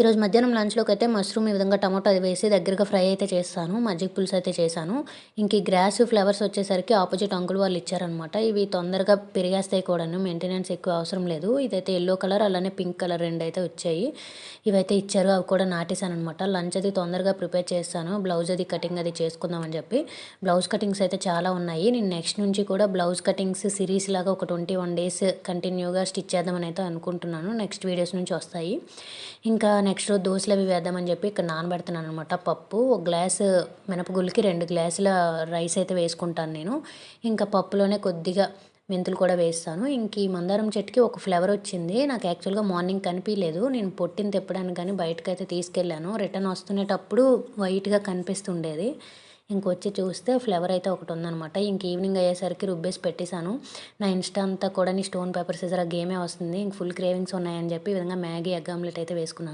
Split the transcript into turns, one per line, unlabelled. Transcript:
ఈరోజు మధ్యాహ్నం లంచ్‌లోకి అయితే మష్రూమ్ ఈ విధంగా టమాటో అది వేసి దగ్గరగా ఫ్రై అయితే చేస్తాను. మజ్జిగ పులుసు అయితే చేశాను. ఇంక ఈ గ్రాస్ ఫ్లవర్స్ వచ్చేసరికి ఆపోజిట్ అంకుల్ వాళ్ళు ఇచ్చారనమాట. ఇవి తొందరగా పెరిగేస్తాయి కూడాను. మెయింటెనెన్స్ ఎక్కువ అవసరం లేదు. ఇదైతే యెల్లో కలర్ అలానే పింక్ కలర్ 2 అయితే వచ్చాయి. ఇవైతే ఇచ్చారు. అవి కూడా నాటేసాననమాట. లంచ్ అది తొందరగా ప్రిపేర్ చేస్తాను. బ్లౌజ్ అది కటింగ్ అది చేసుకుందామని చెప్పి. బ్లౌజ్ కటింగ్స్ అయితే చాలా ఉన్నాయి. నేను నెక్స్ట్ నుంచి కూడా బ్లౌజ్ కటింగ్స్ సిరీస్ లాగా ఒక 21 డేస్ కంటిన్యూగా స్టిచ్ చేద్దామని అయితే అనుకుంటున్నాను. నెక్స్ట్ వీడియోస్ నుంచి వస్తాయి. ఇంకా నెక్స్ట్ రోజు దోసలు అవి వేద్దామని చెప్పి ఇక్కడ నానబెడుతున్నాను అనమాట పప్పు. ఒక గ్లాసు మినపగుళ్ళకి 2 గ్లాసుల రైస్ అయితే వేసుకుంటాను నేను. ఇంకా పప్పులోనే కొద్దిగా మెంతులు కూడా వేస్తాను. ఇంక ఈ మందారం చెట్టుకి ఒక ఫ్లవర్ వచ్చింది. నాకు యాక్చువల్‌గా మార్నింగ్ కనిపియలేదు. నేను పొట్టిని తిప్పడానికి కానీ బయటకైతే తీసుకెళ్ళాను. రిటర్న్ వస్తునేటప్పుడు వైట్‌గా కనిపిస్తుండేది. ఇంకొచ్చి చూస్తే ఫ్లవర్ అయితే ఒకటి ఉందనమాట. ఇంక ఈవినింగ్ అయ్యేసరికి రుబ్బేసి పెట్టేశాను. నా ఇన్‌స్టా అంతా కూడా నీ స్టోన్ పేపర్ సిజర్ ఆ గేమే వస్తుంది. ఇంక ఫుల్ క్రేవింగ్స్ ఉన్నాయని చెప్పి ఈ విధంగా మ్యాగీ, ఎగ్ ఆమ్లెట్ అయితే వేసుకున్నాను.